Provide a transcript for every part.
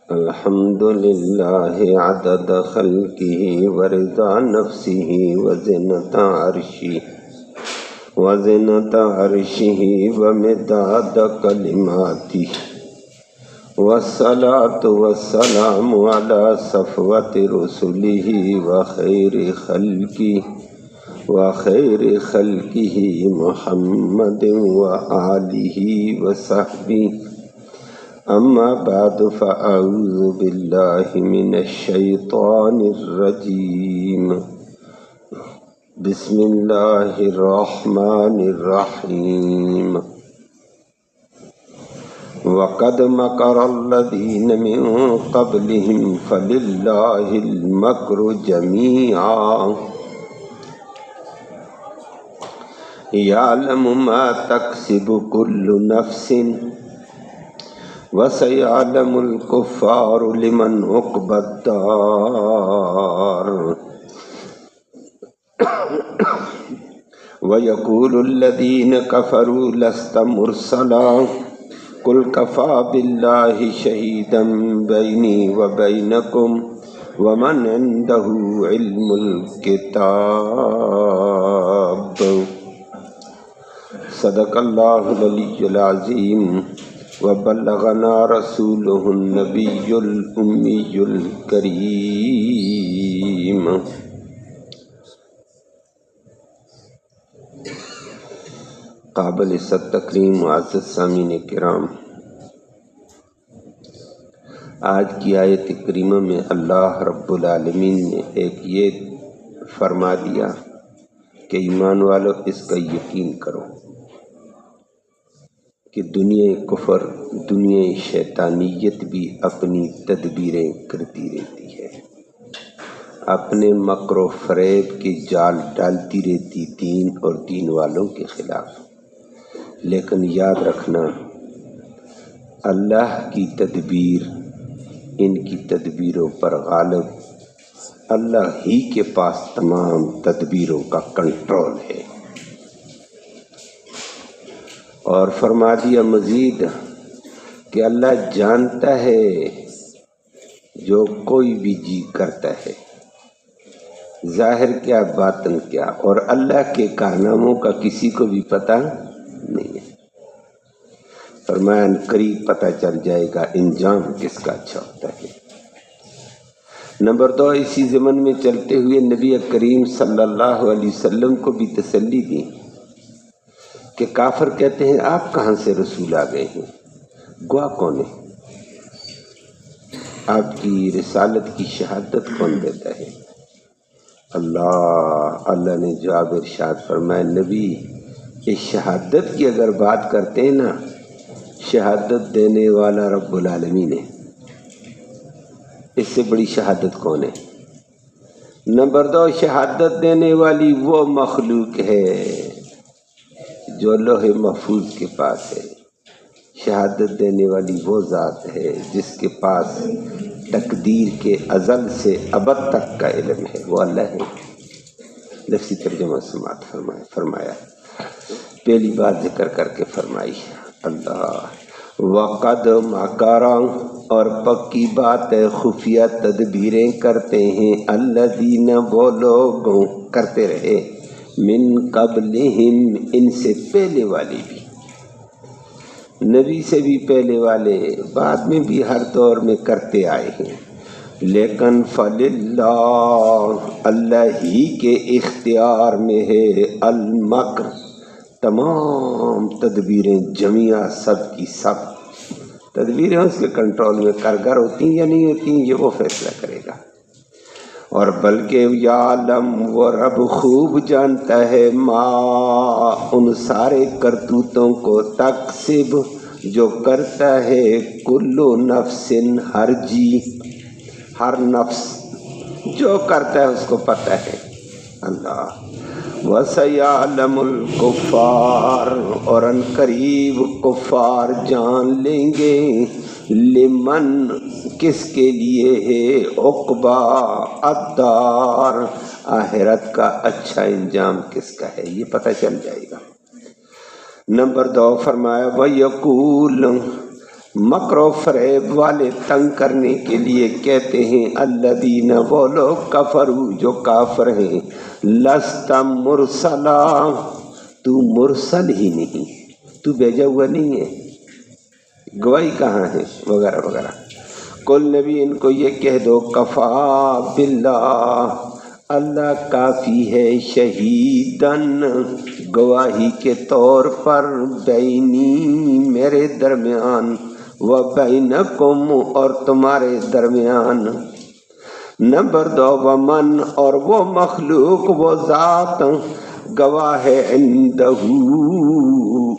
الحمد للہ عدد خلقہ ورضا نفسہ وزنة عرشہ ومداد کلماتہ والصلاة والسلام علی صفوة رسلہ وخیر خلقہ محمد وآلہ وصحبہ اما بعد فاعوذ باللہ من الشیطان الرجیم بسم اللہ الرحمن الرحیم وقد مکر الذین من قبلہم فللہ المکر جمیعا یعلم ما تکسب کل نفس وَسَيَعْلَمُ الْكُفَّارُ لِمَنْ عُقْبَى الدَّارِ وَيَقُولُ الَّذِينَ كَفَرُوا لَسْتَ مُرْسَلًا قُلْ كَفَى بِاللَّهِ شَهِيدًا بَيْنِي وَبَيْنَكُمْ وَمَنْ عِنْدَهُ عِلْمُ الْكِتَابِ صدق اللہ العلی العظیم وبلغنا رسوله النبی الامی الکریم قابل عزت تکریم معزز سامعین کرام، آج کی آیت کریمہ میں اللہ رب العالمین نے ایک یہ فرما دیا کہ ایمان والو اس کا یقین کرو کہ دنیا کفر، دنیا شیطانیت بھی اپنی تدبیریں کرتی رہتی ہے، اپنے مکر و فریب کے جال ڈالتی رہتی دین اور دین والوں کے خلاف، لیکن یاد رکھنا اللہ کی تدبیر ان کی تدبیروں پر غالب، اللہ ہی کے پاس تمام تدبیروں کا کنٹرول ہے۔ اور فرما دیا مزید کہ اللہ جانتا ہے جو کوئی بھی جی کرتا ہے، ظاہر کیا باطن کیا، اور اللہ کے کارناموں کا کسی کو بھی پتہ نہیں ہے۔ فرمایا قریب پتہ چل جائے گا انجام کس کا اچھا ہوتا ہے۔ نمبر 2، اسی ضمن میں چلتے ہوئے نبی کریم صلی اللہ علیہ وسلم کو بھی تسلی دی کہ کافر کہتے ہیں آپ کہاں سے رسول آ گئے ہیں، گواہ کون ہے، آپ کی رسالت کی شہادت کون دیتا ہے؟ اللہ نے جواب ارشاد فرمایا نبی اس شہادت کی اگر بات کرتے ہیں نا، شہادت دینے والا رب العالمین ہے، اس سے بڑی شہادت کون ہے؟ نمبر 2، شہادت دینے والی وہ مخلوق ہے جو لوح محفوظ کے پاس ہے، شہادت دینے والی وہ ذات ہے جس کے پاس تقدیر کے ازل سے ابد تک کا علم ہے، وہ اللہ ہے۔ لفظی ترجمہ سماعت فرمایا، پہلی بات ذکر کر کے فرمائی اللہ وقد مکرا، اور پکی بات ہے خفیہ تدبیریں کرتے ہیں الذین وہ لوگ کرتے رہے من قبلہم ان سے پہلے والے بھی، نبی سے بھی پہلے والے بعد میں بھی ہر دور میں کرتے آئے ہیں، لیکن فللہ اللہ ہی کے اختیار میں ہے المکر، تمام تدبیریں جمیعہ سب کی سب تدبیریں اس کے کنٹرول میں کارگر ہوتی ہیں یا نہیں ہوتی ہیں، یہ وہ فیصلہ کرے گا۔ اور بلکہ یعلم وہ رب خوب جانتا ہے ما ان سارے کرتوتوں کو تکسب جو کرتا ہے کل نفس ہر جی، ہر نفس جو کرتا ہے اس کو پتہ ہے اللہ۔ وَسَيَعْلَمُ الْكُفَّارُ، اور ان قریب کفار جان لیں گے لمن کس کے لیے ہے عقبیٰ الدار، آخرت کا اچھا انجام کس کا ہے، یہ پتہ چل جائے گا۔ نمبر 2 فرمایا وَيَقُولُ مکر و فریب والے تنگ کرنے کے لیے کہتے ہیں الذین، وہ لوگ کفروا جو کافر ہیں، لست مرسلا، تو مرسل ہی نہیں، تو بھیجا ہوا نہیں ہے، گواہی کہاں ہے، وغیرہ وغیرہ۔ کل نبی ان کو یہ کہہ دو کفا باللہ، اللہ کافی ہے، شہیدن، گواہی کے طور پر، بینی، میرے درمیان، و بینکم، اور تمہارے درمیان۔ نمبر 2، ومن، اور وہ مخلوق، وہ ذات، گواہ ہے، عندہ،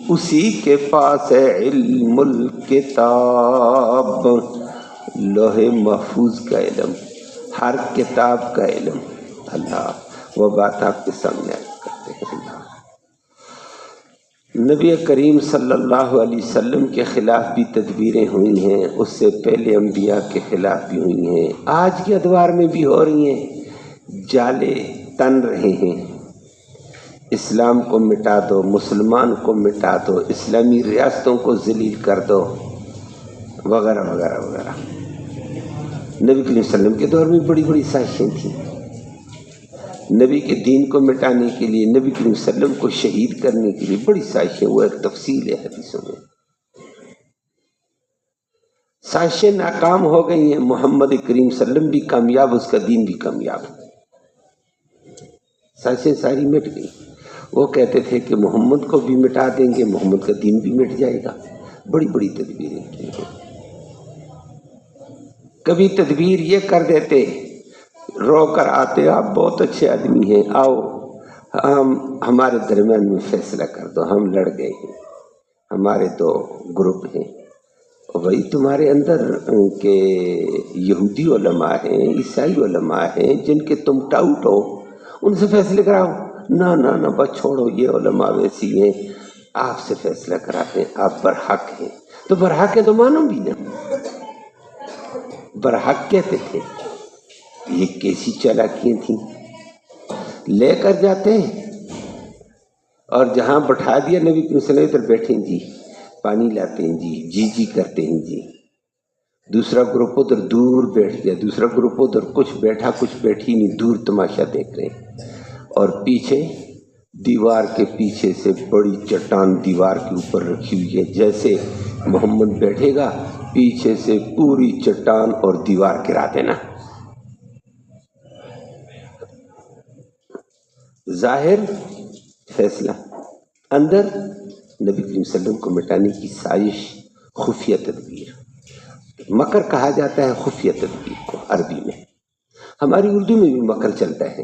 اسی کے پاس ہے، علم الکتاب، لوح محفوظ کا علم، ہر کتاب کا علم۔ اللہ، وہ بات آپ کے سامنے کرتے ہیں۔ اللہ، نبی کریم صلی اللہ علیہ وسلم کے خلاف بھی تدبیریں ہوئی ہیں، اس سے پہلے انبیاء کے خلاف بھی ہوئی ہیں، آج کے ادوار میں بھی ہو رہی ہیں۔ جالے تن رہے ہیں، اسلام کو مٹا دو، مسلمان کو مٹا دو، اسلامی ریاستوں کو ذلیل کر دو، وغیرہ وغیرہ وغیرہ۔ نبی کریم صلی اللہ علیہ وسلم کے دور میں بڑی بڑی سازشیں تھیں، نبی کے دین کو مٹانے کے لیے، نبی کریم صلی اللہ علیہ وسلم کو شہید کرنے کے لیے بڑی سازشیں، وہ ایک تفصیل ہے حدیثوں میں۔ سازشیں ناکام ہو گئی ہیں، محمد کریم صلی اللہ علیہ وسلم بھی کامیاب، اس کا دین بھی کامیاب، سازشیں ساری مٹ گئی۔ وہ کہتے تھے کہ محمد کو بھی مٹا دیں گے، محمد کا دین بھی مٹ جائے گا، بڑی بڑی تدبیریں کی ہیں۔ کبھی تدبیر یہ کر دیتے، رو کر آتے، آپ بہت اچھے آدمی ہیں، آؤ ہمارے درمیان میں فیصلہ کر دو، ہم لڑ گئے ہیں، ہمارے دو گروپ ہیں، وہی تمہارے اندر کے یہودی علماء ہیں، عیسائی علماء ہیں، جن کے تم ٹاؤٹ ہو، ان سے فیصلے کراؤ۔ نہ نہ نہ، بس چھوڑو، یہ علماء ویسی ہیں، آپ سے فیصلہ کراتے ہیں، آپ برحق ہیں۔ تو برحق ہے تو مانو بھی نا، برحق کہتے تھے۔ یہ کیسی چالاکیاں تھیں، لے کر جاتے ہیں اور جہاں بٹھا دیا نبی صلی اللہ علیہ وسلم، ادھر بیٹھیں جی، پانی لاتے ہیں جی، جی جی کرتے ہیں جی، دوسرا گروپ ادھر دور بیٹھ گیا، دوسرا گروپ ادھر، کچھ بیٹھا کچھ بیٹھی نہیں، دور تماشا دیکھ رہے ہیں، اور پیچھے دیوار کے پیچھے سے بڑی چٹان دیوار کے اوپر رکھی ہوئی ہے، جیسے محمد بیٹھے گا پیچھے سے پوری چٹان اور دیوار گرا دینا۔ ظاہر فیصلہ، اندر نبی کریم صلی اللہ علیہ وسلم کو مٹانے کی سازش، خفیہ تدبیر۔ مکر کہا جاتا ہے خفیہ تدبیر کو عربی میں، ہماری اردو میں بھی مکر چلتا ہے،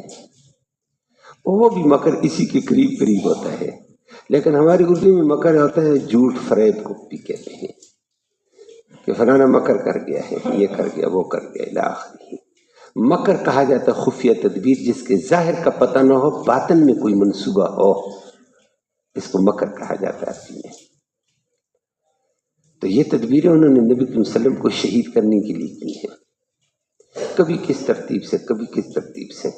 وہ بھی مکر اسی کے قریب قریب ہوتا ہے، لیکن ہماری اردو میں مکر ہوتا ہے جھوٹ فریب کو بھی کہتے ہیں، کہ فلانا مکر کر گیا ہے، یہ کر گیا، وہ کر گیا، الی آخرہ۔ مکر کہا جاتا ہے خفیہ تدبیر، جس کے ظاہر کا پتہ نہ ہو، باطن میں کوئی منصوبہ ہو، اس کو مکر کہا جاتا ہے عربی میں۔ تو یہ تدبیریں انہوں نے نبی صلی اللہ علیہ وسلم کو شہید کرنے کے لیے کی ہیں، کبھی کس ترتیب سے، کبھی کس ترتیب سے،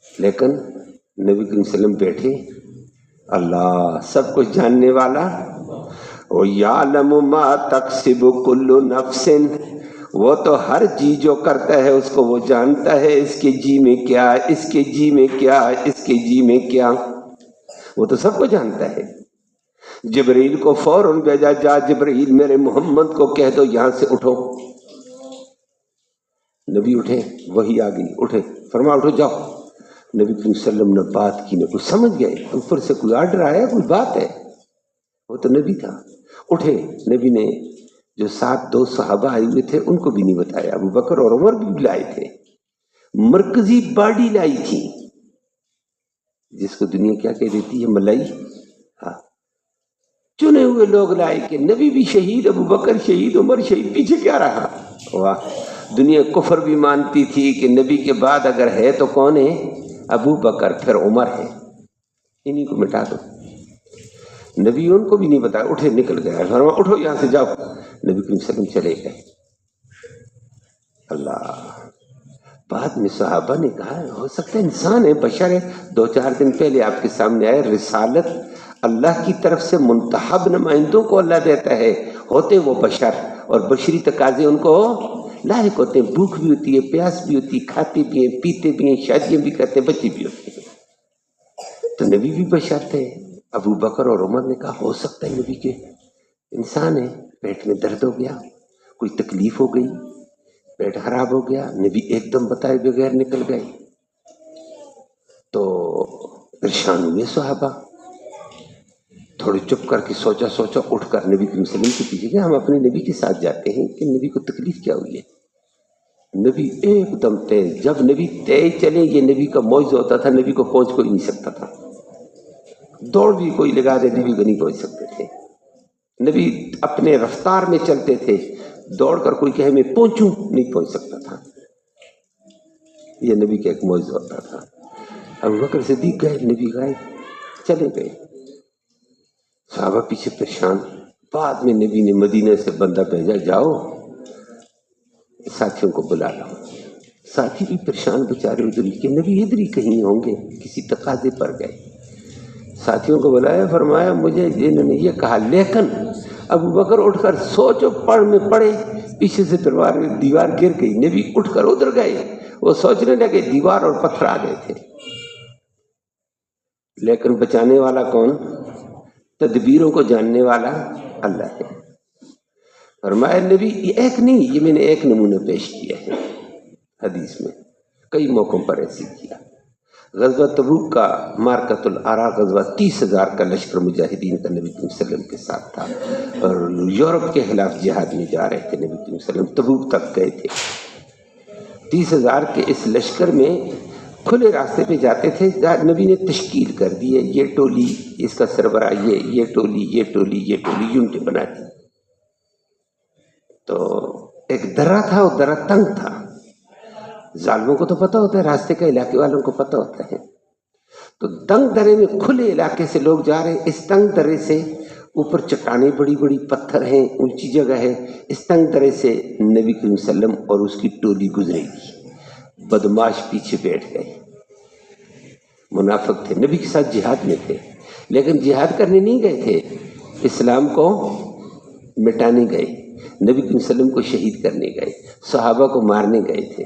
لیکن نبی صلی اللہ علیہ وسلم بیٹھے، اللہ سب کچھ جاننے والا، وَيَعْلَمُ مَا تَكْسِبُ كُلُّ نَفْسٍ، وہ تو ہر جی جو کرتا ہے اس کو وہ جانتا ہے، اس کے جی میں کیا، اس کے جی میں کیا، اس کے جی میں کیا، وہ تو سب کو جانتا ہے۔ جبرائیل کو فوراً بھیجا، جا جبرائیل میرے محمد کو کہہ دو یہاں سے اٹھو۔ نبی اٹھے، وحی آ گئی، اٹھے، فرما اٹھو جاؤ۔ نبی صلی اللہ علیہ وسلم نے بات کی، نہ کچھ سمجھ گئے، اوپر سے کوئی آرڈر آیا، کوئی بات ہے، وہ تو نبی تھا۔ اٹھے، نبی نے جو ساتھ دو صحابہ آئے ہوئے تھے ان کو بھی نہیں بتایا، ابو بکر اور عمر بھی لائے تھے، مرکزی باڈی لائی تھی، جس کو دنیا کیا کہہ دیتی ہے، ملائی، ہاں، چنے ہوئے لوگ لائے کہ نبی بھی شہید، ابو بکر شہید، عمر شہید، پیچھے کیا رہا؟ واہ، دنیا کفر بھی مانتی تھی کہ نبی کے بعد اگر ہے تو کون ہے؟ ابو بکر، پھر عمر ہے، انہی کو مٹا دو۔ نبی ان کو بھی نہیں بتایا، اٹھے نکل گئے، فرمایا اٹھو یہاں سے جاؤ۔ نبی صلی اللہ علیہ وسلم چلے گئے۔ اللہ، بعد میں صحابہ نے کہا ہو سکتا ہے انسان ہے، بشر ہے، 2-4 دن پہلے آپ کے سامنے آئے، رسالت اللہ کی طرف سے منتخب نمائندوں کو اللہ دیتا ہے، ہوتے وہ بشر، اور بشری تقاضے ان کو لاحق ہوتے ہیں، بھوک بھی ہوتی ہے، پیاس بھی ہوتی ہے، کھاتے بھی ہیں، پیتے بھی ہیں، شادیاں بھی کرتے ہیں، بچے بھی ہوتے ہیں۔ تو نبی بھی بشر تھے۔ ابو بکر اور عمر نے کہا ہو سکتا ہے نبی کے انسان ہے، پیٹ میں درد ہو گیا، کوئی تکلیف ہو گئی، پیٹ خراب ہو گیا، نبی ایک دم بتائے بغیر نکل گئے۔ تو پریشان ہوئے صحابہ، تھوڑے چپ کر کے سوچا اٹھ کر نبی کریم صلی اللہ علیہ وسلم کے پیچھے گئے، ہم اپنے نبی کے ساتھ جاتے ہیں کہ نبی کو تکلیف کیا ہوئی ہے۔ نبی ایک دم تیز، جب نبی تیز چلے یہ نبی کا معجزہ ہوتا تھا، نبی کو پہنچ کوئی نہیں سکتا تھا، دوڑ بھی کوئی لگا دے نبی کو نہیں پہنچ سکتے تھے۔ نبی اپنے رفتار میں چلتے تھے، دوڑ کر کوئی کہے میں پہنچوں نہیں پہنچ سکتا تھا، یہ نبی کا ایک معجزہ ہوتا تھا۔ ابو بکر صدیق گئے، نبی گئے، چلے گئے، صحابہ پیچھے پریشان۔ بعد میں نبی نے مدینہ سے بندہ بھیجا، جاؤ ساتھیوں کو بلا لاؤ۔ ساتھی بھی پریشان بیچارے ادھر ہی کہ نبی ادھر ہی کہیں ہوں گے، کسی تقاضے پر گئے۔ ساتھیوں کو بلایا، فرمایا مجھے انہوں نے یہ کہا، لیکن ابو بکر اٹھ کر سوچو پڑھ میں پڑے، پیچھے سے دیوار گر گئی، نبی اٹھ کر ادھر گئے، وہ سوچنے لگے دیوار اور پتھر آ گئے تھے، لیکن بچانے والا کون؟ تدبیروں کو جاننے والا اللہ ہے۔ فرمایا نبی ایک نہیں، یہ میں نے ایک نمونہ پیش کیا ہے، حدیث میں کئی موقعوں پر ایسے کیا۔ غزوہ تبوک کا مارکۃ العراء غزوہ 30,000 کا لشکر مجاہدین کا نبی کریم صلی اللہ علیہ وسلم کے ساتھ تھا، اور یورپ کے خلاف جہاد میں جا رہے تھے، نبی کریم صلی اللہ علیہ وسلم تبوک تک گئے تھے۔ 30,000 کے اس لشکر میں کھلے راستے پہ جاتے تھے، نبی نے تشکیل کر دی ہے، یہ ٹولی اس کا سربراہ، یہ ٹولی، یہ ٹولی، یہ ٹولی، یونٹیں بنا دی۔ تو ایک درہ تھا، وہ درہ تنگ تھا، ظالموں کو تو پتہ ہوتا ہے، راستے کا علاقے والوں کو پتہ ہوتا ہے، تو تنگ درے میں کھلے علاقے سے لوگ جا رہے ہیں، اس تنگ درے سے اوپر چٹانیں بڑی بڑی پتھر ہیں، اونچی جگہ ہے، اس تنگ درے سے نبی کریم صلی اللہ علیہ وسلم اور اس کی ٹولی گزرے گی۔ بدماش پیچھے بیٹھ گئے، منافق تھے، نبی کے ساتھ جہاد میں تھے، لیکن جہاد کرنے نہیں گئے تھے، اسلام کو مٹانے گئے، نبی کریم صلی اللہ علیہ وسلم کو شہید کرنے گئے، صحابہ کو مارنے گئے تھے،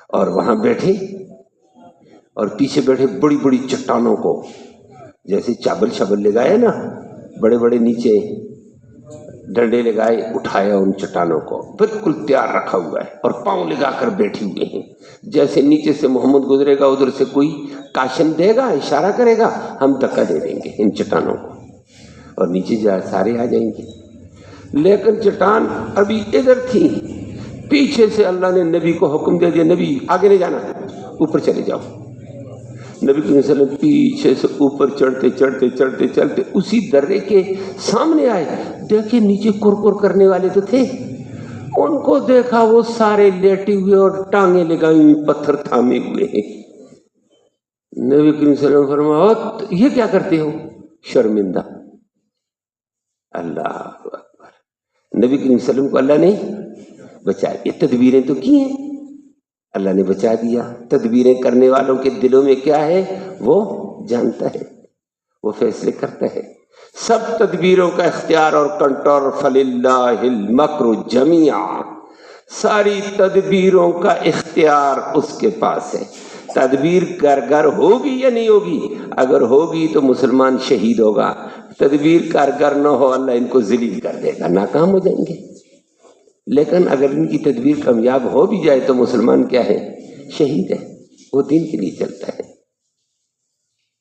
اور وہاں بیٹھے اور پیچھے بیٹھے بڑی بڑی چٹانوں کو، جیسے چابل شابل لگائے نا، بڑے بڑے نیچے ڈنڈے لگائے، اٹھایا ان چٹانوں کو، بالکل تیار رکھا ہوا ہے، اور پاؤں لگا کر بیٹھے ہوئے ہیں، جیسے نیچے سے محمد گزرے گا ادھر سے کوئی کاشن دے گا، اشارہ کرے گا، ہم دھکا دے دیں گے ان چٹانوں کو اور نیچے سارے آ جائیں گے۔ لیکن چٹان ابھی ادھر تھی، پیچھے سے اللہ نے نبی کو حکم دے دیا، نبی آگے نہیں جانا، اوپر چلے جاؤ۔ نبی صلی اللہ علیہ وسلم پیچھے سے اوپر چڑھتے چڑھتے چڑھتے چڑھتے اسی درے کے سامنے آئے، دیکھے نیچے کر کرنے والے تو تھے، ان کو دیکھا وہ سارے لیٹے ہوئے اور ٹانگیں لگائی ہوئی، پتھر تھامے ہوئے ہیں۔ نبی کریم صلی اللہ علیہ وسلم فرمایا یہ کیا کرتے ہو؟ شرمندہ۔ اللہ اکبر، نبی کریم صلی اللہ علیہ وسلم کو اللہ نے بچا دیا، تدبیریں تو کی ہیں، اللہ نے بچا دیا۔ تدبیریں کرنے والوں کے دلوں میں کیا ہے وہ جانتا ہے، وہ فیصلے کرتا ہے۔ سب تدبیروں کا اختیار اور کنٹرول فللہ المکر جمیعا، ساری تدبیروں کا اختیار اس کے پاس ہے۔ تدبیر کارگر ہوگی یا نہیں ہوگی؟ اگر ہوگی تو مسلمان شہید ہوگا، تدبیر کارگر نہ ہو اللہ ان کو ذلیل کر دے گا، ناکام ہو جائیں گے۔ لیکن اگر ان کی تدبیر کامیاب ہو بھی جائے تو مسلمان کیا ہے؟ شہید ہے، وہ دین کے لیے چلتا ہے۔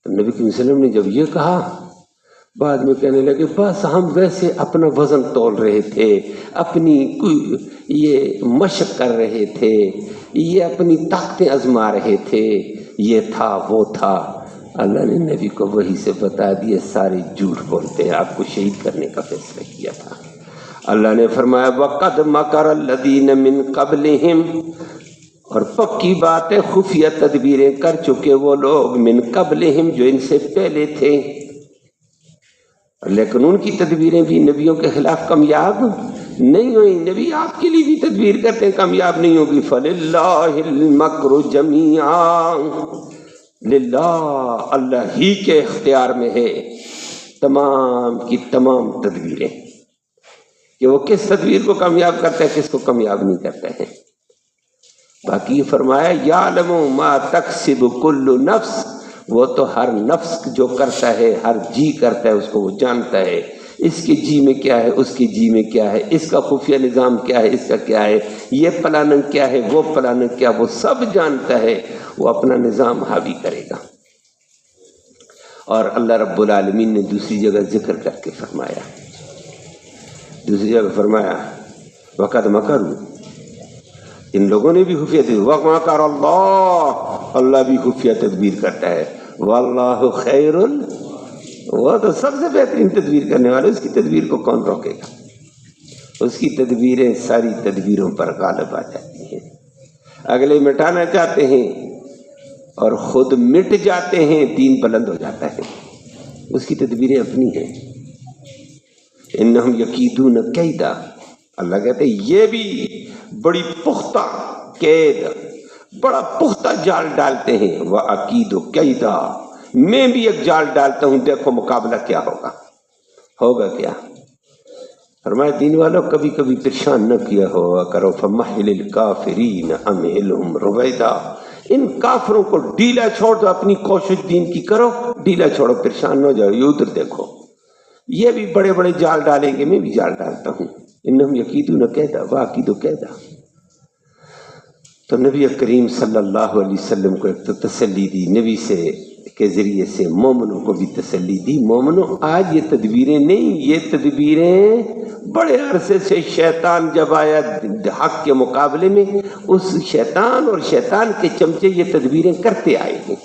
تو نبی کریم صلی اللہ علیہ وسلم نے جب یہ کہا، بعد میں کہنے لگے بس ہم ویسے اپنا وزن تول رہے تھے، اپنی یہ مشق کر رہے تھے، یہ اپنی طاقتیں آزما رہے تھے، یہ تھا وہ تھا۔ اللہ نے نبی کو وحی سے بتا دیا سارے جھوٹ بولتے ہیں، آپ کو شہید کرنے کا فیصلہ کیا تھا۔ اللہ نے فرمایا وَقَدْ مَكَرَ الَّذِينَ مِن قَبْلِهِمْ، اور پکی بات ہے خفیہ تدبیریں کر چکے وہ لوگ، من قبلہم جو ان سے پہلے تھے، لیکن ان کی تدبیریں بھی نبیوں کے خلاف کامیاب نہیں ہوئی۔ نبی آپ کے لیے بھی تدبیر کرتے ہیں، کامیاب نہیں ہوگی۔ فَلِلَّهِ الْمَكْرُ جَمِيعًا، للہ اللہ ہی کے اختیار میں ہے تمام کی تمام تدبیریں کہ وہ کس تدبیر کو کامیاب کرتا ہے، کس کو کامیاب نہیں کرتا ہے۔ باقی فرمایا یعلم ما تکسب کل نفس، وہ تو ہر نفس جو کرتا ہے، ہر جی کرتا ہے، اس کو وہ جانتا ہے، اس کے جی میں کیا ہے، اس کے جی میں کیا ہے، اس کا خفیہ نظام کیا ہے، اس کا کیا ہے، یہ پلاننگ کیا ہے، وہ پلاننگ کیا، وہ سب جانتا ہے، وہ اپنا نظام حاوی کرے گا۔ اور اللہ رب العالمین نے دوسری جگہ ذکر کر کے فرمایا، دوسری جگہ فرمایا وقد مکروا، ان لوگوں نے بھی خفیہ تدبیر، ومکر اللہ، اللہ بھی خفیہ تدبیر کرتا ہے، واللہ خیر، وہ تو سب سے بہترین تدبیر کرنے والا، اس کی تدبیر کو کون روکے گا؟ اس کی تدبیریں ساری تدبیروں پر غالب آ جاتی ہیں۔ اگلے مٹانا چاہتے ہیں اور خود مٹ جاتے ہیں، دین بلند ہو جاتا ہے، اس کی تدبیریں اپنی ہیں۔ انہم یکیدون کیدا، اللہ کہتے ہیں یہ بھی بڑی پختہ قید، بڑا پختہ جال ڈالتے ہیں، وَأَكِيدُ كَيْدًا، میں بھی ایک جال ڈالتا ہوں، دیکھو مقابلہ کیا ہوگا کیا؟ فرمایا دین والوں کبھی کبھی پریشان نہ کیا ہوا کرو، فَمَحِّلِ الْكَافِرِينَ أَمْهِلْهُمْ رُوَيْدًا، ان کافروں کو ڈھیلا چھوڑ دو، اپنی کوشش دین کی کرو، ڈھیلا چھوڑو، پریشان نہ ہو جاؤ، یہ ادھر دیکھو، یہ بھی بڑے بڑے جال ڈالیں گے، میں بھی جال ڈالتا ہوں۔ انہم یکیدون کیدا وَأَكِیدُ کیدا۔ تو نبی کریم صلی اللہ علیہ وسلم کو ایک تو تسلی دی، نبی کے ذریعے سے مومنوں کو بھی تسلی دی، مومنوں آج یہ تدبیریں نہیں، یہ تدبیریں بڑے عرصے سے شیطان جب آیا حق کے مقابلے میں، اس شیطان اور شیطان کے چمچے یہ تدبیریں کرتے آئے ہیں،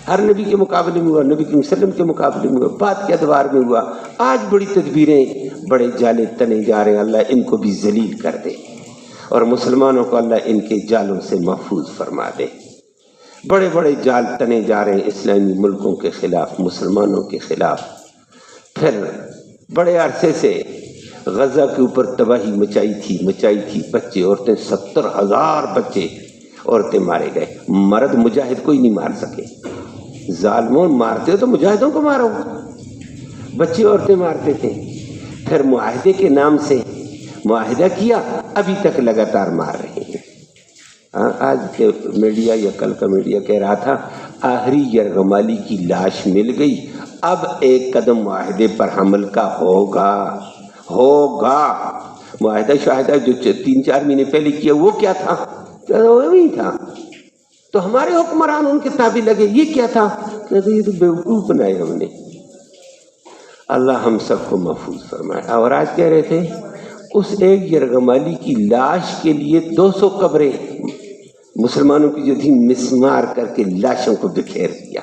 ہر نبی کے مقابلے میں ہوا، نبی کریم صلی اللہ علیہ وسلم کے مقابلے میں ہوا، بعد کے ادوار میں ہوا، آج بڑی تدبیریں، بڑے جالے تنے جا رہے ہیں، اللہ ان کو بھی ذلیل کر دے اور مسلمانوں کو اللہ ان کے جالوں سے محفوظ فرما دے۔ بڑے بڑے جال تنے جا رہے ہیں اسلامی ملکوں کے خلاف، مسلمانوں کے خلاف۔ پھر بڑے عرصے سے غزہ کے اوپر تباہی مچائی تھی، بچے عورتیں 70,000 بچے عورتیں مارے گئے، مرد مجاہد کوئی نہیں مار سکے، ظالمون مارتے ہو تو مجاہدوں کو مارو، بچے عورتیں مارتے تھے۔ پھر معاہدے کے نام سے معاہدہ کیا، ابھی تک لگاتار مار رہے ہیں۔ آج کے میڈیا یا کل کا میڈیا کہہ رہا تھا آخری یرغمالی کی لاش مل گئی، اب ایک قدم معاہدے پر حمل کا ہوگا۔ معاہدہ شاہدہ جو 3-4 مہینے پہلے کیا وہ کیا تھا؟ وہی تھا، تو ہمارے حکمران ان کے تابع لگے، یہ کیا تھا؟ کہتے یہ تو بیوقوف بنائے ہم نے۔ اللہ ہم سب کو محفوظ فرمائے۔ اور آج کہہ رہے تھے اس ایک یرغمالی کی لاش کے لیے 200 قبریں مسلمانوں کی جو تھی مسمار کر کے لاشوں کو بکھیر دیا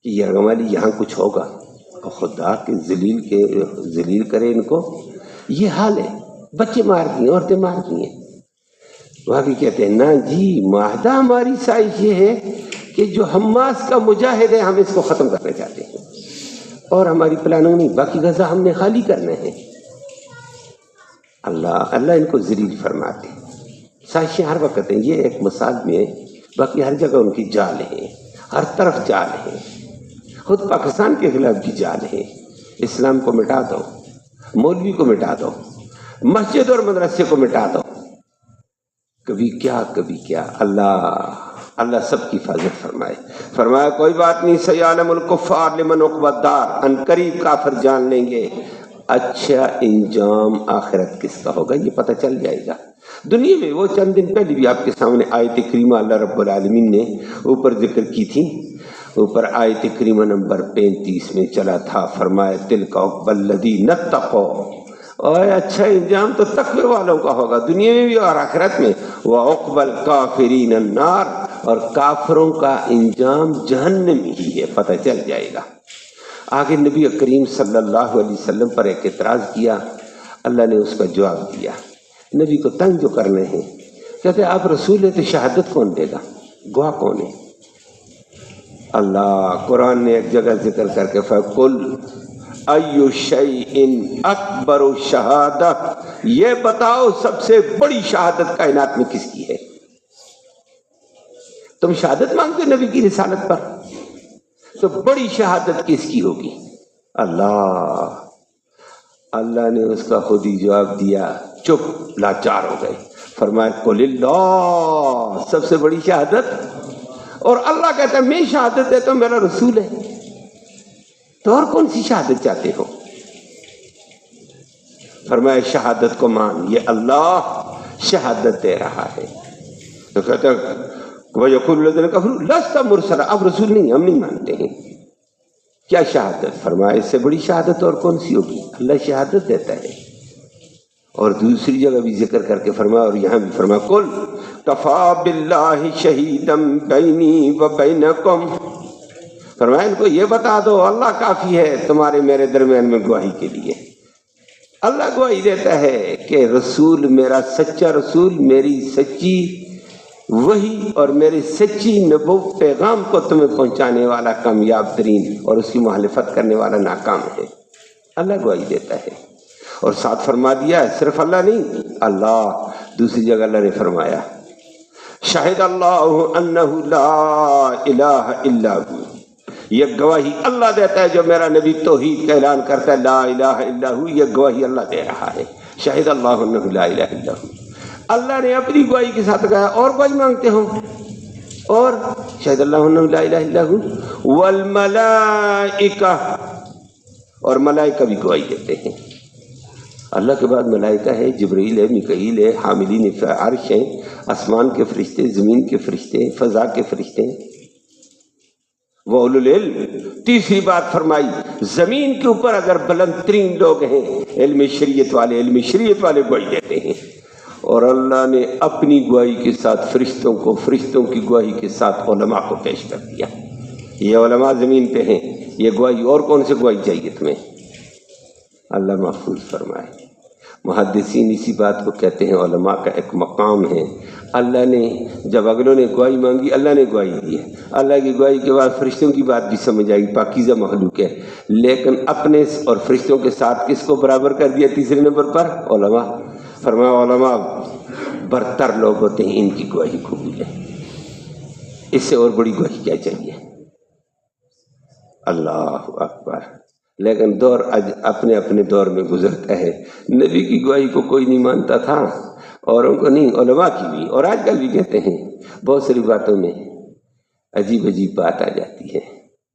کہ یرغمالی یہاں کچھ ہوگا، اور خدا کے ذلیل کرے ان کو۔ یہ حال ہے، بچے مار دیے، عورتیں مار دیے۔ باقی کہتے ہیں نا جی، معاہدہ ہماری سائش یہ ہے کہ جو حماس کا مجاہد ہے ہم اس کو ختم کرنا چاہتے ہیں، اور ہماری پلاننگ نہیں، باقی غزہ ہم نے خالی کرنا ہے۔ اللہ ان کو ذلیل فرماتے ہیں۔ سائشیں ہر وقت ہیں، یہ ایک مثال میں ہے، باقی ہر جگہ ان کی جال ہے، ہر طرف جال ہے، خود پاکستان کے خلاف بھی جال ہے۔ اسلام کو مٹا دو، مولوی کو مٹا دو، مسجد اور مدرسے کو مٹا دو، کبھی کیا۔ اللہ سب کی حفاظت فرمائے۔ فرمایا کوئی بات نہیں، سیعلم الکفار لمن عقبی الدار، ان قریب کافر جان لیں گے اچھا انجام آخرت کس کا ہوگا، یہ پتہ چل جائے گا۔ دنیا میں وہ چند دن پہلے بھی آپ کے سامنے آیت کریمہ اللہ رب العالمین نے اوپر ذکر کی تھی، اوپر آیت کریمہ نمبر 35 میں چلا تھا، فرمایا تلک عقبی الذین اتقوا، اور اچھا انجام تو تقوی والوں کا ہوگا دنیا میں بھی اور آخرت میں، وعقبی الکافرین النار، اور کافروں کا انجام جہنم ہی ہے، پتہ چل جائے گا۔ آگے نبی کریم صلی اللہ علیہ وسلم پر ایک اعتراض کیا، اللہ نے اس کا جواب دیا۔ نبی کو تنگ جو کرنے ہیں، کہتے آپ رسول ہیں تو شہادت کون دے گا، گواہ کون ہے؟ اللہ قرآن نے ایک جگہ ذکر کر کے فَقُلْ أَيُّ شَيْءٍ أَكْبَرُ شَهَادَةٍ، یہ بتاؤ سب سے بڑی شہادت کائنات میں کس کی ہے؟ تم شہادت مانگتے نبی کی رسالت پر، تو بڑی شہادت کس کی ہوگی؟ اللہ نے اس کا خود ہی جواب دیا، چپ، لاچار ہو گئے، فرمایا قل اللہ، سب سے بڑی شہادت، اور اللہ کہتا ہے میں شہادت دیتا ہوں، میرا رسول ہے، تو اور کون سی شہادت چاہتے ہو؟ فرمایا شہادت کو مان، یہ اللہ شہادت دے رہا ہے۔ تو کہتا ہے وَيَقُولُ الَّذِينَ كَفَرُوا لَسْتَ مُرْسَلًا، اب رسول نہیں، ہم نہیں مانتے ہیں۔ کیا شہادت؟ فرمایا اس سے بڑی شہادت اور کون سی ہوگی؟ اللہ شہادت دیتا ہے۔ اور دوسری جگہ بھی ذکر کر کے فرمایا، اور یہاں بھی فرمایا قُلْ كَفَىٰ بِاللَّهِ شَهِيدًا بَيْنِي وَبَيْنَكُمْ، فرمایا ان کو یہ بتا دو اللہ کافی ہے تمہارے میرے درمیان میں گواہی کے لیے۔ اللہ گواہی دیتا ہے کہ رسول میرا سچا رسول، میری سچی وہی اور میری سچی نبوت پیغام کو تمہیں پہنچانے والا کامیاب ترین، اور اس کی مخالفت کرنے والا ناکام ہے۔ اللہ گواہی دیتا ہے۔ اور ساتھ فرما دیا صرف اللہ نہیں، اللہ دوسری جگہ اللہ نے فرمایا شاہد اللہ انہ لا الہ الا ہو، یہ گواہی اللہ دیتا ہے جو میرا نبی توحید کا اعلان کرتا ہے، لا الہ الا ہو، یہ گواہی اللہ دے رہا ہے۔ شاہد اللہ انہ لا الہ الا ہو، اللہ نے اپنی گواہی کے ساتھ کہا اور گواہی مانگتے ہو، اور شاہد اللہ انہ لا الہ الا ہو والملائکہ، اور ملائکہ بھی گواہی دیتے ہیں۔ اللہ کے بعد ملائکہ ہے، جبرائیل ہے، میکائیل ہے، حاملین عرش ہیں، آسمان کے فرشتے، زمین کے فرشتے، فضا کے فرشتے، وَأُولُو الْعِلْمِ۔ تیسری بات فرمائی زمین کے اوپر اگر بلند ترین لوگ ہیں علم شریعت والے گواہی دیتے ہیں، اور اللہ نے اپنی گواہی کے ساتھ فرشتوں کی گواہی کے ساتھ علماء کو پیش کر دیا۔ یہ علماء زمین پہ ہیں، یہ گواہی، اور کون سے گواہی چاہیے تمہیں؟ اللہ محفوظ فرمائے۔ محدثین اسی بات کو کہتے ہیں علماء کا ایک مقام ہے۔ اللہ نے جب اگلوں نے گواہی مانگی، اللہ نے گواہی دی ہے، اللہ کی گواہی کے بعد فرشتوں کی بات بھی سمجھ آئی، پاکیزہ مخلوق ہے، لیکن اپنے اور فرشتوں کے ساتھ کس کو برابر کر دیا تیسرے نمبر پر؟ علماء۔ فرمایا علماء برتر لوگ ہوتے ہیں، ان کی گواہی قبول ہے، اس سے اور بڑی گواہی کیا چاہیے؟ اللہ اکبر۔ لیکن دور اپنے اپنے دور میں گزرتا ہے، نبی کی گواہی کو کوئی نہیں مانتا تھا، اوروں کو نہیں، علماء کی بھی، اور آج کل بھی کہتے ہیں۔ بہت ساری باتوں میں عجیب بات آ جاتی ہے۔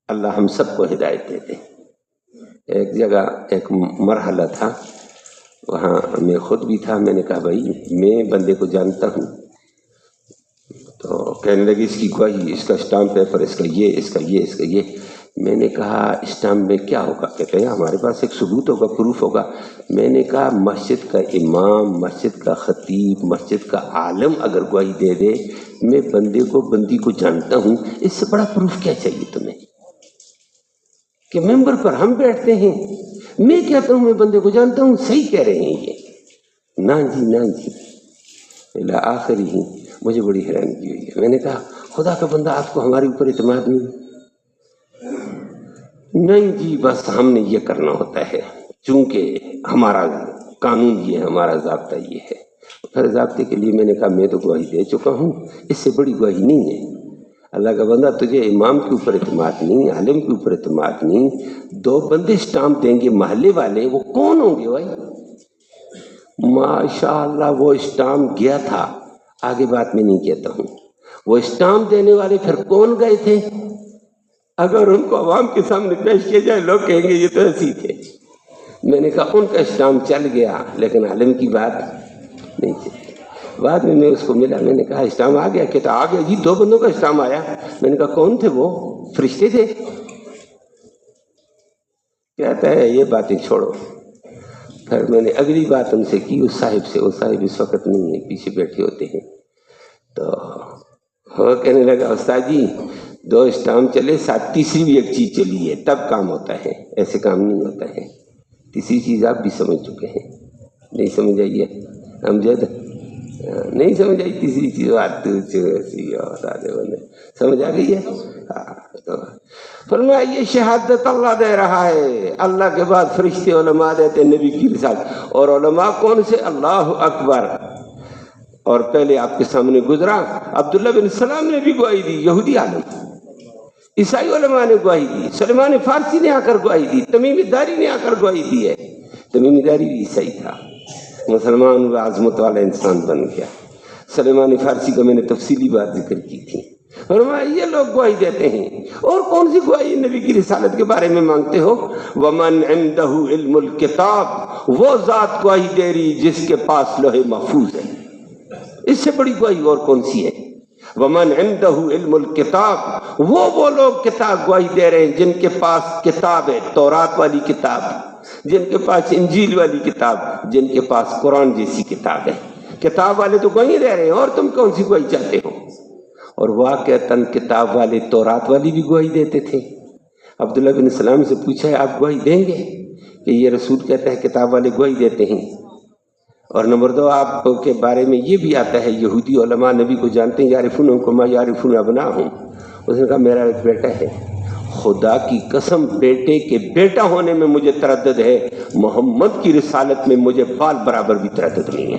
اللہ ہم سب کو ہدایت دے دے۔ ایک جگہ ایک مرحلہ تھا، وہاں میں خود بھی تھا، میں نے کہا بھائی میں بندے کو جانتا ہوں، تو کہنے لگے اس کی گواہی، اس کا اسٹامپ پیپر، اس کا یہ۔ میں نے کہا اسٹامپ میں کیا ہوگا؟ کہتے ہیں ہمارے پاس ایک ثبوت ہوگا، پروف ہوگا۔ میں نے کہا مسجد کا امام، مسجد کا خطیب، مسجد کا عالم اگر گواہی دے دے میں بندی کو جانتا ہوں، اس سے بڑا پروف کیا چاہیے تمہیں؟ کہ ممبر پر ہم بیٹھتے ہیں، میں کہتا ہوں میں بندے کو جانتا ہوں، صحیح کہہ رہے ہیں یہ، نا جی الی آخری ہی مجھے بڑی حیرانگی ہوئی ہے۔ میں نے کہا خدا کا بندہ آپ کو ہمارے اوپر اعتماد نہیں جی، بس ہم نے یہ کرنا ہوتا ہے، چونکہ ہمارا قانون یہ ہے، ہمارا ضابطہ یہ ہے۔ پھر ضابطے کے لیے میں نے کہا میں تو گواہی دے چکا ہوں، اس سے بڑی گواہی نہیں ہے۔ اللہ کا بندہ تجھے امام کے اوپر اعتماد نہیں، عالم کے اوپر اعتماد نہیں، دو بندے اسٹامپ دیں گے محلے والے، وہ کون ہوں گے بھائی؟ ماشاءاللہ وہ اسٹامپ گیا تھا، آگے بات میں نہیں کہتا ہوں۔ وہ اسٹامپ دینے والے پھر کون گئے تھے؟ اگر ان کو عوام کے سامنے پیش کیا جائے لوگ کہیں گے یہ تو ایسے ہی تھے۔ میں نے کہا ان کا اسٹامپ چل گیا لیکن عالم کی بات نہیں چلی۔ بعد میں اس کو ملا، میں نے کہا اسٹامپ آ گیا؟ کہتا آ گیا جی، 2 بندوں کا اسٹامپ آیا۔ میں نے کہا کون تھے وہ؟ فرشتے تھے؟ کہتا ہے یہ باتیں چھوڑو۔ پھر میں نے اگلی بات ان سے کی، اس صاحب سے، وہ صاحب اس وقت نہیں ہے، پیچھے بیٹھے ہوتے ہیں، تو وہ کہنے لگا استاد جی 2 اسٹامپ چلے، ساتھ تیسری بھی ایک چیز چلی ہے، تب کام ہوتا ہے، ایسے کام نہیں ہوتا ہے۔ تیسری چیز آپ بھی سمجھ چکے ہیں، نہیں سمجھ آئیے امجد؟ نہیں سمجھ آئی تیسری چیز؟ بات سمجھ آ گئی ہے؟ تو فرمایا یہ شہادت اللہ دے رہا ہے، اللہ کے بعد فرشتے علماء دیتے، نبی کی رسالت، اور علماء کون سے؟ اللہ اکبر۔ اور پہلے آپ کے سامنے گزرا عبداللہ بن سلام نے بھی گواہی دی، یہودی عالم، عیسائی علماء نے گواہی دی، سلیمان فارسی نے آ کر گواہی دی، تمیم داری نے آ کر گواہی دی ہے۔ تمیم داری بھی عیسائی تھا، مسلمان و عظمت والا انسان بن گیا۔ سلیمان فارسی کا میں نے تفصیلی بات ذکر کی تھی۔ فرمایا یہ لوگ گواہی دیتے ہیں، اور کون سی گواہی نبی کی رسالت کے بارے میں مانگتے ہو؟ وَمَنْ عِنْدَهُ عِلْمُ الْكِتَابِ، وہ ذات گواہی دے رہی جس کے پاس لوح محفوظ ہے، اس سے بڑی گواہی اور کون سی ہے؟ وَمَنْ عِنْدَهُ عِلْمُ الْكِتَابِ، وہ لوگ کتاب گواہی دے رہے ہیں جن کے پاس کتاب ہے، تورات والی کتاب، جن کے پاس انجیل والی کتاب، جن کے پاس قرآن جیسی کتاب ہے۔ کتاب والے تو گواہی دے رہے ہیں، اور تم کون سی گواہی چاہتے ہو؟ اور واقعتاً کتاب والے تورات والی بھی گواہی دیتے تھے۔ عبداللہ بن سلام سے پوچھا ہے آپ گواہی دیں گے؟ کہ یہ رسول کہتا ہے کتاب والے گواہی دیتے ہیں۔ اور نمبر 2 آپ کے بارے میں یہ بھی آتا ہے یہودی علماء نبی کو جانتے ہیں، یعرفون کما یعرفون ابناہم۔ اس نے کہا میرا ایک بیٹا ہے، خدا کی قسم بیٹے کے بیٹا ہونے میں مجھے تردد ہے، محمد کی رسالت میں مجھے بال برابر بھی تردد نہیں ہے۔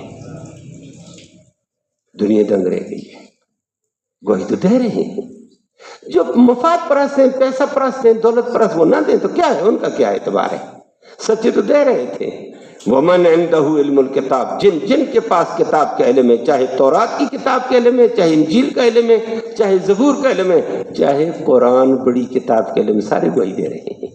دنیا دنگ رہ گئی ہے، گواہی تو دے رہے ہیں۔ جو مفاد پرست ہیں، پیسہ پرست ہیں، دولت پرست، وہ نہ دیں تو کیا ہے، ان کا کیا اعتبار ہے؟ سچے تو دے رہے تھے۔ وَمَنْ عِنْدَهُ عِلْمُ الْكِتَابِ، جن کے پاس کتاب کا علم ہے، چاہے تورات کی کتاب کا علم ہے، چاہے انجیل کا علم ہے، چاہے زبور کا علم ہے، چاہے قرآن بڑی کتاب کا علم، سارے گواہی دے رہے ہیں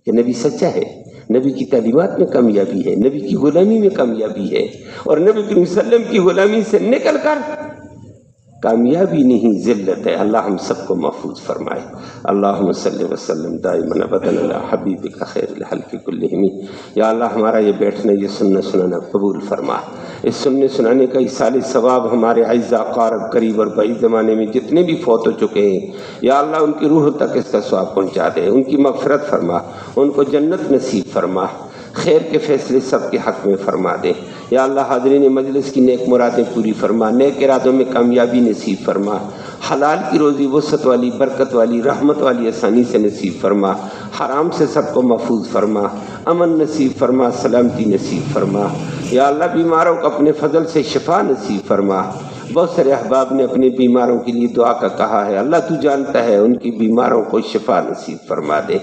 کہ نبی سچا ہے، نبی کی تعلیمات میں کامیابی ہے، نبی کی غلامی میں کامیابی ہے، اور نبی کریم صلی اللہ علیہ وسلم کی غلامی سے نکل کر کامیابی نہیں ذلت ہے۔ اللہ ہم سب کو محفوظ فرمائے۔ اللہم صلی وسلم دائما ابدا علی حبیبک خیر الخلق کلہم۔ یا اللہ ہمارا یہ بیٹھنا، یہ سننا سنانا قبول فرما۔ اس سننے سنانے کا ایصال ثواب ہمارے اعزا اقارب قریب اور بعید زمانے میں جتنے بھی فوت ہو چکے ہیں، یا اللہ ان کی روح تک اس کا ثواب پہنچا دے، ان کی مغفرت فرما، ان کو جنت نصیب فرما، خیر کے فیصلے سب کے حق میں فرما دے۔ یا اللہ حاضرین مجلس کی نیک مرادیں پوری فرما، نیک ارادوں میں کامیابی نصیب فرما، حلال کی روزی وسعت والی، برکت والی، رحمت والی آسانی سے نصیب فرما، حرام سے سب کو محفوظ فرما، امن نصیب فرما، سلامتی نصیب فرما۔ یا اللہ بیماروں کو اپنے فضل سے شفا نصیب فرما۔ بہت سارے احباب نے اپنے بیماروں کے لیے دعا کا کہا ہے، اللہ تو جانتا ہے، ان کی بیماروں کو شفا نصیب فرما دے۔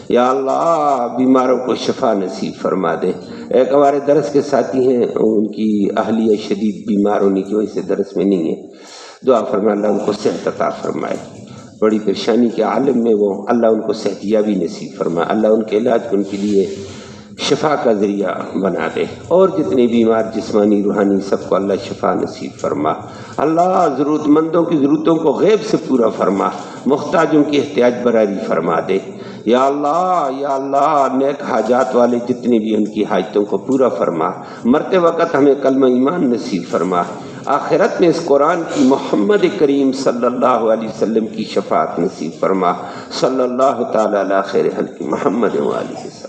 یا اللہ بیماروں کو شفا نصیب فرما دے۔ ایک ہمارے درس کے ساتھی ہیں، ان کی اہلیہ شدید بیمار ہونے کی وجہ سے درس میں نہیں ہے، دعا فرما اللہ ان کو صحت عطا فرمائے۔ بڑی پریشانی کے عالم میں وہ، اللہ ان کو صحت یابی نصیب فرمائے، اللہ ان کے علاج کو ان کے لیے شفا کا ذریعہ بنا دے، اور جتنے بیمار جسمانی روحانی سب کو اللہ شفا نصیب فرما۔ اللہ ضرورت مندوں کی ضرورتوں کو غیب سے پورا فرما، محتاجوں کی احتیاج براری فرما دے۔ یا اللہ نیک حاجات والے جتنے بھی ان کی حاجتوں کو پورا فرما، مرتے وقت ہمیں کلمہ ایمان نصیب فرما، آخرت میں اس قرآن کی محمد کریم صلی اللہ علیہ وسلم کی شفاعت نصیب فرما۔ صلی اللہ تعالی علی خیر خلق محمد و آلہ۔